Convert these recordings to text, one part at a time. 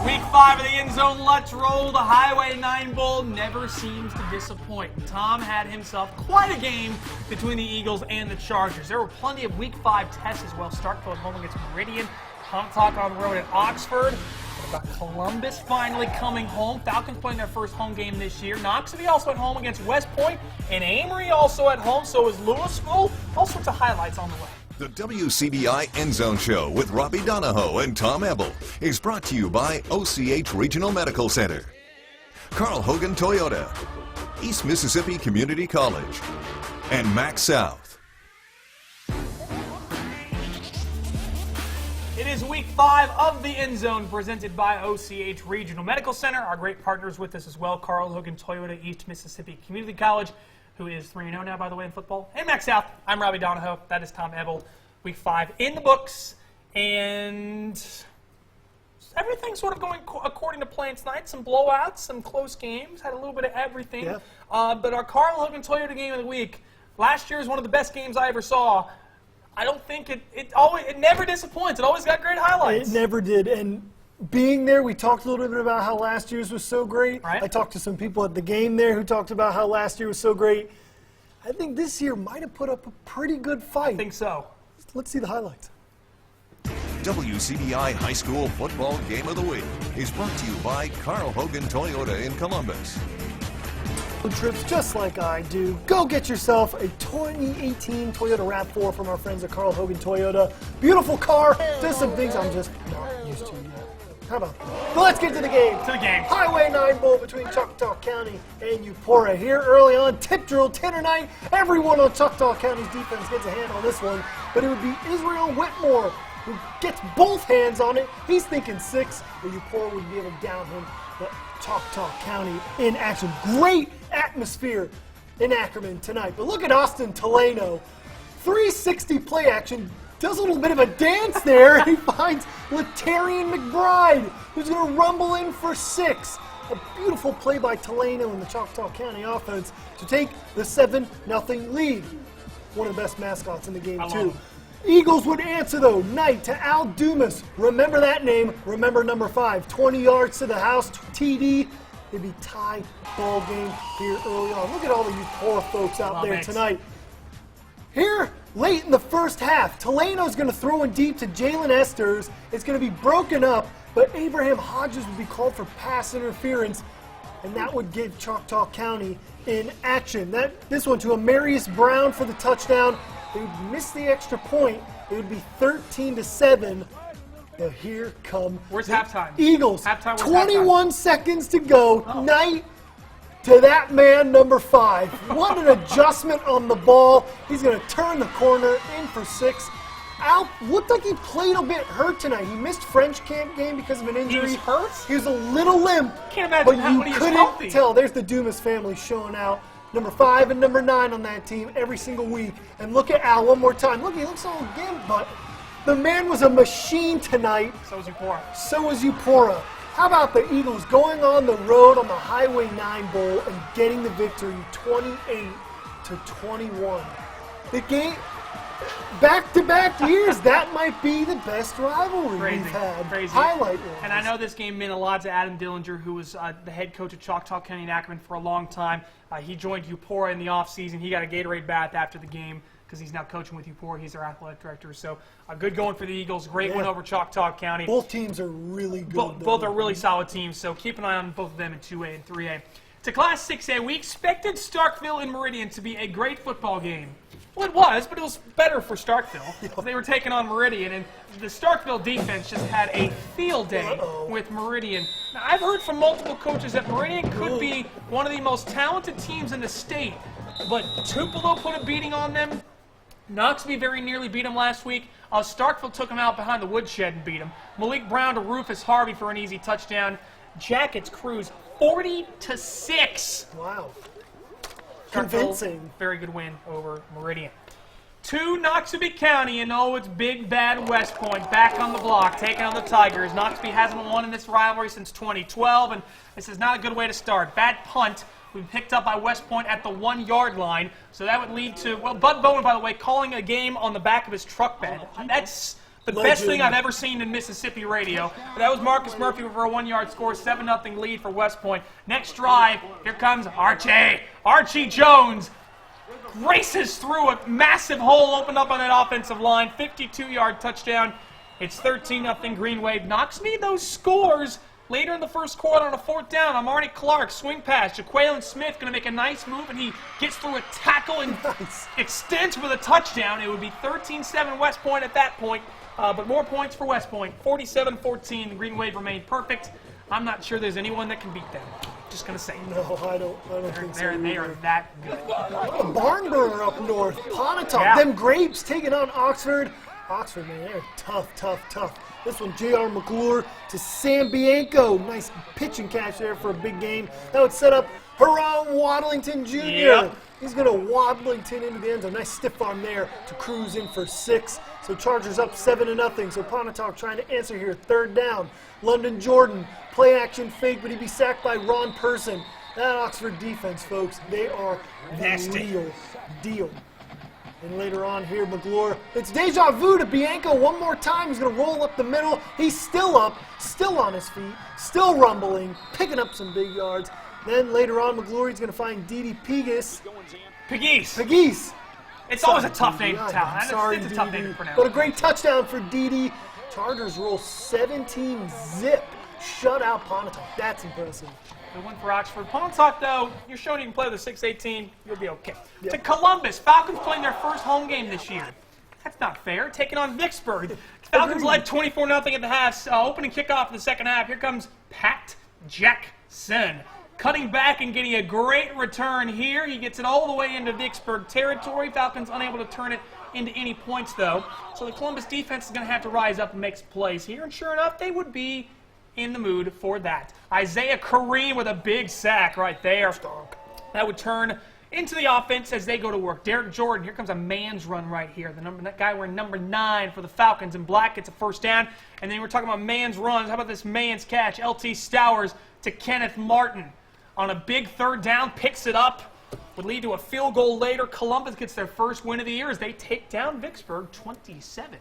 Week 5 of the End Zone. Let's roll. The Highway 9 Bowl never seems to disappoint. Tom had himself quite a game between the Eagles and the Chargers. There were plenty of Week 5 tests as well. Starkville at home against Meridian. Comtalk on the road at Oxford. What about Columbus finally coming home? Falcons playing their first home game this year. Knoxville also at home against West Point. And Amory also at home. So is Louisville. All sorts of highlights on the way. The WCBI EndZone Show with Robbie Donahoe and Tom Ebel is brought to you by OCH Regional Medical Center, Carl Hogan Toyota, East Mississippi Community College, and Max South. It is Week 5 of the End Zone presented by OCH Regional Medical Center. Our great partners with us as well, Carl Hogan Toyota, East Mississippi Community College, who is 3-0 now, by the way, in football. And Max South. I'm Robbie Donahoe. That is Tom Ebel. Week 5 in the books. And everything's sort of going according to plan tonight. Some blowouts, some close games. Had a little bit of everything. Yeah. But our Carl Hogan Toyota game of the week, last year was one of the best games I ever saw. I don't think it never disappoints. It always got great highlights. It never did. And being there, we talked a little bit about how last year's was so great. Right. I talked to some people at the game there who talked about how last year was so great. I think this year might have put up a pretty good fight. I think so. Let's see the highlights. WCBI High School Football Game of the Week is brought to you by Carl Hogan Toyota in Columbus. Trips just like I do. Go get yourself a 2018 Toyota RAV4 from our friends at Carl Hogan Toyota. Beautiful car. Does some things I'm just not used to yet. How about that? But let's get to the game. To the game. Highway 9 Bowl between Choctaw County and Eupora. Here early on, tip drill, 10 or 9. Everyone on Choctaw County's defense gets a hand on this one. But it would be Israel Whitmore who gets both hands on it. He's thinking 6, but Eupora would be able to down him. But Choctaw County in action. Great atmosphere in Ackerman tonight. But look at Austin Taleno. 360 play action. Does a little bit of a dance there. He finds Latarian McBride, who's going to rumble in for 6. A beautiful play by Taleno in the Choctaw County offense to take the 7-0 lead. One of the best mascots in the game, too. Eagles would answer, though, Knight to Al Dumas. Remember that name. Remember number 5. 20 yards to the house, TD. It'd be tie ball game here early on. Look at all the Eupora folks out there tonight. Here, late in the first half, Taleno's going to throw in deep to Jalen Esters. It's going to be broken up, but Abraham Hodges would be called for pass interference, and that would give Choctaw County in action. This one to Amarius Brown for the touchdown. They would miss the extra point. It would be 13-7. Now here come Where's the halftime? Eagles. Halftime, where's 21 seconds to go. Knight to that man, number 5. What an adjustment on the ball. He's going to turn the corner, in for 6. Al looked like he played a bit hurt tonight. He missed French camp game because of an injury. He was hurt? He was a little limp. Can't imagine but how you when he was couldn't healthy. tell. There's the Dumas family showing out. Number 5 and number 9 on that team every single week. And look at Al one more time. Look, he looks all gimp, but the man was a machine tonight. So was Eupora. So was Eupora. How about the Eagles going on the road on the Highway 9 Bowl and getting the victory 28-21? The game, back-to-back years, that might be the best rivalry we've had. Crazy. Highlight one. And I know this game meant a lot to Adam Dillinger, who was the head coach of Choctaw County and Ackerman for a long time. He joined Eupora in the offseason. He got a Gatorade bath after the game because he's now coaching with Eupora. He's their athletic director. So a good going for the Eagles. Great win over Choctaw County. Both teams are really good. Both are really solid teams, so keep an eye on both of them in 2A and 3A. To Class 6A, we expected Starkville and Meridian to be a great football game. Well, it was, but it was better for Starkville. They were taking on Meridian, and the Starkville defense just had a field day with Meridian. Now, I've heard from multiple coaches that Meridian could be one of the most talented teams in the state, but Tupelo put a beating on them. Knoxville very nearly beat them last week. Starkville took them out behind the woodshed and beat them. Malik Brown to Rufus Harvey for an easy touchdown. Jackets cruise 40-6. Wow. Starkville, Convincing. Very good win over Meridian. To Noxubee County, and it's big bad West Point back on the block, taking on the Tigers. Noxubee hasn't won in this rivalry since 2012, and this is not a good way to start. Bad punt. We picked up by West Point at the 1-yard line, so that would lead to, Bud Bowen, by the way, calling a game on the back of his truck bed. That's the best thing I've ever seen in Mississippi radio. But that was Marcus Murphy for a 1-yard score, 7-0 lead for West Point. Next drive, here comes Archie. Archie Jones races through a massive hole opened up on that offensive line, 52-yard touchdown. It's 13-0 Green Wave. Knox need those scores later in the first quarter on a 4th down. Marty Clark, swing pass. Jaqualan Smith going to make a nice move, and he gets through a tackle and extends with a touchdown. It would be 13-7 West Point at that point, but more points for West Point. 47-14, the Green Wave remained perfect. I'm not sure there's anyone that can beat them. Just going to say. No, I don't think so. They are that good. A barn burner up north. Pontotoc. Yeah. Them Grapes taking on Oxford. Oxford, man, they're tough. This one, J.R. McClure to Sam Bianco. Nice pitch and catch there for a big game. That would set up Haram Waddlington Jr. Yep. He's going to Waddlington into the end zone. Nice stiff arm there to cruise in for 6. So Chargers up 7-0. So Pontotoc trying to answer here. 3rd down. London Jordan, play action fake, but he'd be sacked by Ron Person. That Oxford defense, folks, they are the real deal. And later on here, McClure, it's deja vu to Bianco one more time. He's going to roll up the middle. He's still up, still on his feet, still rumbling, picking up some big yards. Then later on, McClure, he's going to find Didi Pegues. Pegues. It's always a tough name to tell. Sorry, it's a tough name to pronounce. But a great touchdown for Didi. Chargers roll 17-zip. Shut out Pontotoc. That's impressive. Good one for Oxford. Pontotoc, though, you're showing you can play with a 6-18. You'll be okay. Yep. To Columbus, Falcons playing their first home game this year. That's not fair. Taking on Vicksburg. Falcons led 24-0 at the half. Opening kickoff in the second half. Here comes Pat Jackson. Cutting back and getting a great return here. He gets it all the way into Vicksburg territory. Falcons unable to turn it into any points, though. So the Columbus defense is going to have to rise up and make some plays here. And sure enough, they would be in the mood for that. Isaiah Kareem with a big sack right there. That would turn into the offense as they go to work. Derek Jordan, here comes a man's run right here. That guy wearing number 9 for the Falcons in black gets a 1st down. And then we're talking about man's runs. How about this man's catch? LT Stowers to Kenneth Martin on a big 3rd down, picks it up. Would lead to a field goal later. Columbus gets their first win of the year as they take down Vicksburg 27-7.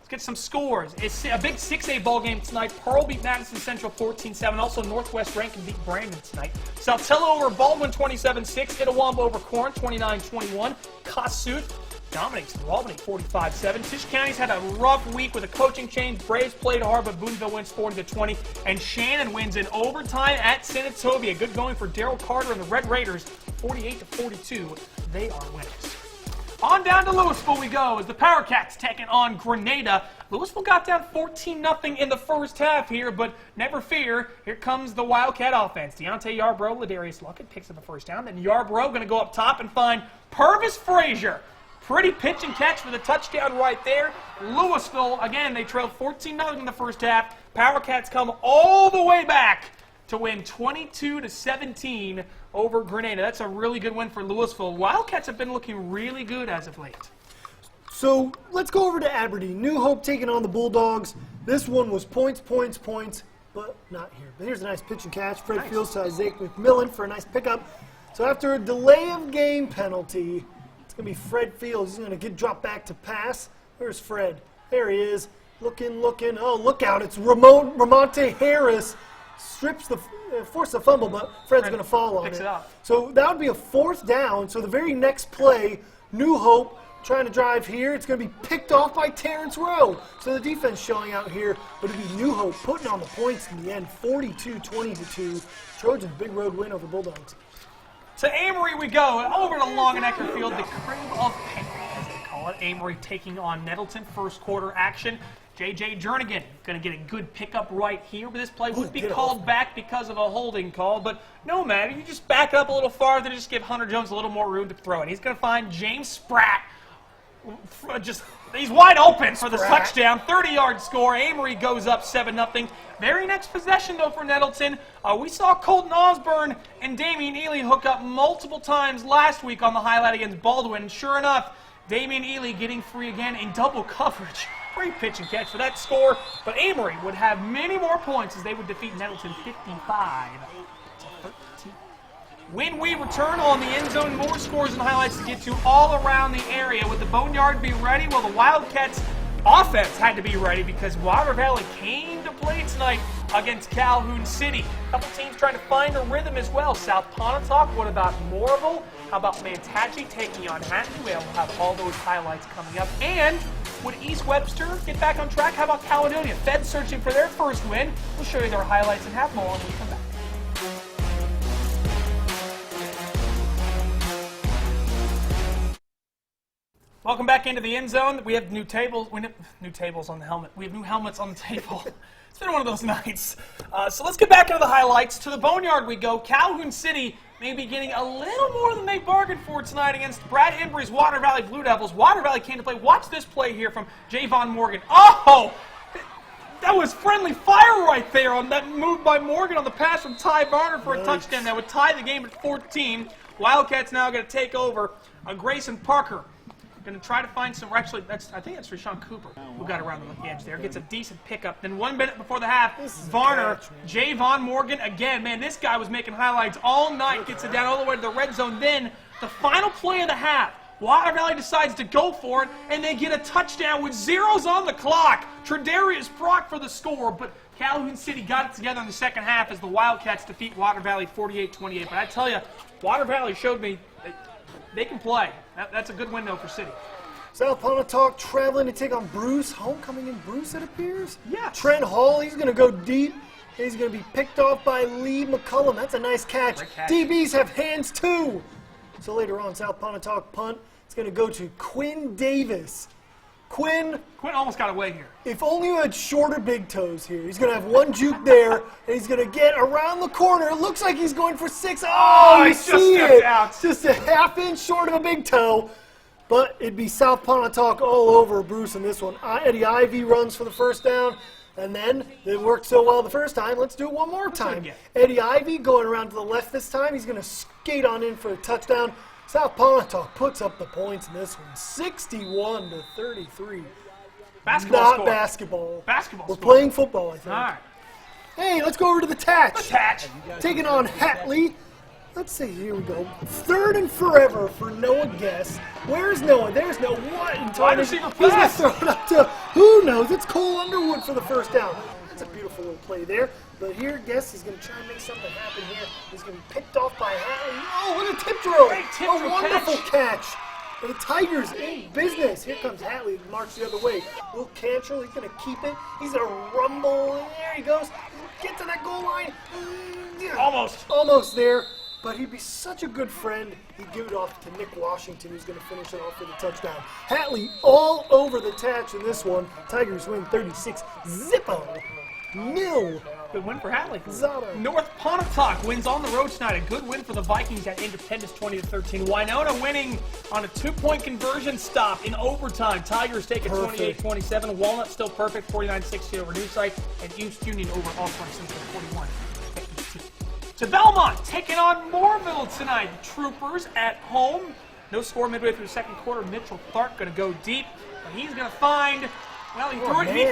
Let's get some scores. It's a big 6A ball game tonight. Pearl beat Madison Central 14-7. Also, Northwest Rankin beat Brandon tonight. Saltillo over Baldwin 27-6. Itawamba over Corn 29-21. Kossuth dominates Albany 45-7. Tisch County's had a rough week with a coaching change. Braves played hard, but Boonville wins 40-20. And Shannon wins in overtime at Senatobia. Good going for Daryl Carter and the Red Raiders, 48-42. They are winners. On down to Louisville we go as the Power Cats taking on Grenada. Louisville got down 14-0 in the first half here, but never fear. Here comes the Wildcat offense. Deontay Yarbrough, Ladarius Luckett picks up the 1st down. Then Yarbrough going to go up top and find Purvis Frazier. Pretty pitch and catch for the touchdown right there. Louisville, again, they trailed 14-0 in the first half. Power Cats come all the way back to win 22-17 over Grenada. That's a really good win for Louisville. Wildcats have been looking really good as of late. So let's go over to Aberdeen. New Hope taking on the Bulldogs. This one was points, but not here. But here's a nice pitch and catch. Fred Fields to Isaac McMillan for a nice pickup. So after a delay of game penalty, it's going to be Fred Fields. He's going to get dropped back to pass. Where's Fred? There he is. Looking. Oh, look out. It's Ramonte Harris. Force the fumble, but Fred's going to fall on picks it up. So that would be a 4th down. So the very next play, New Hope trying to drive here. It's going to be picked off by Terrence Rowe. So the defense showing out here, but it'd be New Hope putting on the points in the end, 42-22. Trojans, big road win over Bulldogs. To Amory we go, over to Longenecker Field, the Crib of Pain, as they call it. Amory taking on Nettleton, first quarter action. J.J. Jernigan going to get a good pickup right here, but this play would be called back because of a holding call. But no matter, you just back it up a little farther, just give Hunter Jones a little more room to throw it. He's going to find James Spratt he's wide open for the touchdown. 30-yard score. Amory goes up 7-0. Very next possession, though, for Nettleton. We saw Colton Osborne and Damian Ely hook up multiple times last week on the highlight against Baldwin. And sure enough, Damian Ely getting free again in double coverage. Great pitch and catch for that score. But Amory would have many more points as they would defeat Nettleton 55-13. When we return on the end zone, more scores and highlights to get to all around the area. Would the Boneyard be ready? Well, the Wildcats offense had to be ready because Water Valley came to play tonight against Calhoun City. A couple teams trying to find a rhythm as well. South Pontotoc, what about Moorville? How about Mantachie taking on Hatton? We'll have all those highlights coming up. And would East Webster get back on track? How about Caledonia? Feds searching for their first win. We'll show you their highlights and have more when we come back. Welcome back into the end zone. We have new tables. New tables on the helmet. We have new helmets on the table. It's been one of those nights. So let's get back into the highlights. To the Boneyard we go. Calhoun City may be getting a little more than they bargained for tonight against Brad Embry's Water Valley Blue Devils. Water Valley came to play. Watch this play here from Javon Morgan. Oh! That was friendly fire right there on that move by Morgan on the pass from Ty Varner for a touchdown. That would tie the game at 14. Wildcats now going to take over. Grayson Parker going to try to find some. Actually, I think that's Rashawn Cooper who got around the edge there. Gets a decent pickup. Then 1 minute before the half, Varner, Javon Morgan again. Man, this guy was making highlights all night. Gets it down all the way to the red zone. Then the final play of the half. Water Valley decides to go for it, and they get a touchdown with zeros on the clock. Tredarius Brock for the score, but Calhoun City got it together in the second half as the Wildcats defeat Water Valley 48-28. But I tell you, Water Valley showed me they can play. That's a good win, though, for City. South Pontotoc traveling to take on Bruce. Homecoming in Bruce, it appears. Yeah. Trent Hall, he's going to go deep. He's going to be picked off by Lee McCullum. That's a nice catch. DBs have hands, too. So later on, South Pontotoc punt. It's going to go to Quinn Davis. Quinn almost got away here. If only you had shorter big toes here. He's going to have one juke there, and he's going to get around the corner. It looks like he's going for 6. Oh, you see it. It's just a half-inch short of a big toe. But it'd be South Pontotoc all over Bruce in this one. Eddie Ivy runs for the first down. And then it worked so well the first time, let's do it one more time. Eddie Ivy going around to the left this time. He's going to skate on in for a touchdown. South Pontotoc puts up the points in this one, 61-33. Basketball Not score. basketball. Basketball We're score. playing football, I think. All right. Hey, let's go over to the Tatch. The Tatch. Taking on Hatley. Let's see, here we go. 3rd and forever for Noah Guess. Where's Noah? There's Noah. What in time? Wide receiver He's going to pass. throw it up to, who knows? It's Cole Underwood for the first down. That's a beautiful little play there. But here, Guess is going to try and make something happen here. He's going to be picked off by Hatley. Oh, what a tip drill. Great tip A drill wonderful catch. And the Tigers in business. Here comes Hatley to march the other way. Will Cantrell, he's going to keep it. He's going to rumble. And there he goes. Get to that goal line. Almost there. But he'd be such a good friend, he'd give it off to Nick Washington, who's going to finish it off with a touchdown. Hatley all over the Tatch in this one. Tigers win 36-0. Good win for Hatley. Zada. North Pontotoc wins on the road tonight. A good win for the Vikings at Independence 20-13. Winona winning on a 2-point conversion stop in overtime. Tigers take it 28-27. Walnut still perfect, 49-60 over Newsite. And East Union over Alcorn Central 41. To Belmont, taking on Moorville tonight. The Troopers at home. No score midway through the second quarter. Mitchell Tharp going to go deep. But he's going to find, well, he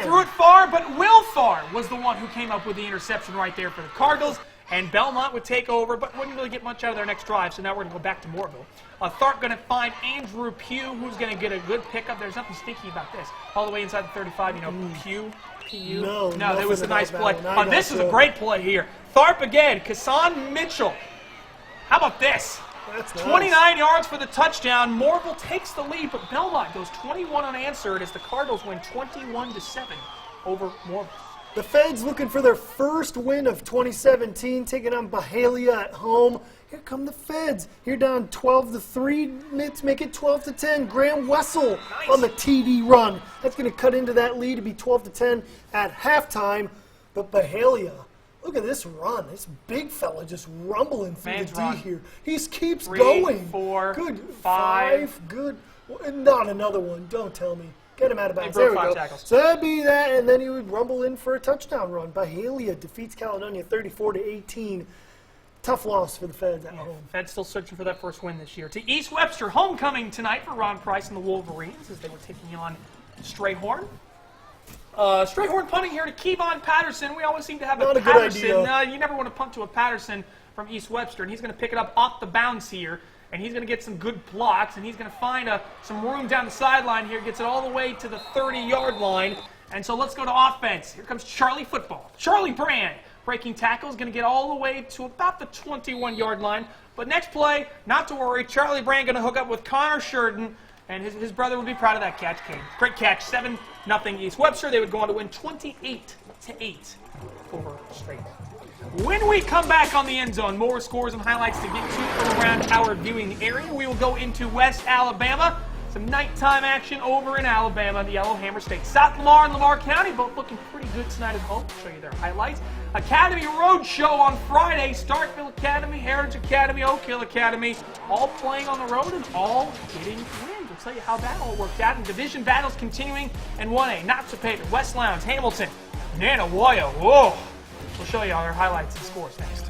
threw it far, but Will Farr was the one who came up with the interception right there for the Cardinals. And Belmont would take over, but wouldn't really get much out of their next drive. So now we're going to go back to Moorville. Tharp going to find Andrew Pugh, who's going to get a good pickup. There's nothing sneaky about this. All the way inside the 35, Pugh. P-U. No, that was a nice play. This is it. a great play here. Tharp again, Kassan Mitchell. How about this? That's nice. 29 yards for the touchdown. Moorville takes the lead, but Belmont goes 21 unanswered as the Cardinals win 21-7 over Moorville. The Feds looking for their first win of 2017, taking on Byhalia at home. Here come the Feds. Here down 12-3. Let's make it 12-10. Graham Wessel on the TD run. That's going to cut into that lead to be 12-10 at halftime. But Byhalia, look at this run. This big fella just rumbling through the D here. He keeps 3, going. 4, Good. 5. Good. Not another one. Don't tell me. Get him out of bounds. broke There we 5 go. tackles. So that'd be that, and then he would rumble in for a touchdown run. Bahalia defeats Caledonia 34-18. Tough loss for the Feds at home. Fed's still searching for that first win this year. To East Webster, homecoming tonight for Ron Price and the Wolverines as they were taking on Strayhorn. Strayhorn punting here to Kevon Patterson. We always seem to have Not a a good Patterson. idea. You never want to punt to a Patterson from East Webster, and he's going to pick it up off the bounds here, and he's going to get some good blocks, and he's going to find some room down the sideline here, gets it all the way to the 30-yard line. And so let's go to offense. Here comes Charlie Football. Charlie Brand, breaking tackle, is going to get all the way to about the 21-yard line. But next play, not to worry, Charlie Brand going to hook up with Connor Sheridan, and his brother would be proud of that catch. Great catch, 7-0 East Webster. They would go on to win 28-8 over Strayhorn. When we come back on the End Zone, more scores and highlights to get to from around our viewing area. We will go into West Alabama. Some nighttime action over in Alabama, the Yellowhammer State. South Lamar and Lamar County both looking pretty good tonight at home. I'll show you their highlights. Academy Road Show on Friday. Starkville Academy, Heritage Academy, Oak Hill Academy, all playing on the road and all getting wins. We'll tell you how that all worked out. And division battles continuing in 1A. Not-so-Paper, West Lowndes, Hamilton, Nanawayo. Whoa! We'll show you all our highlights and scores next.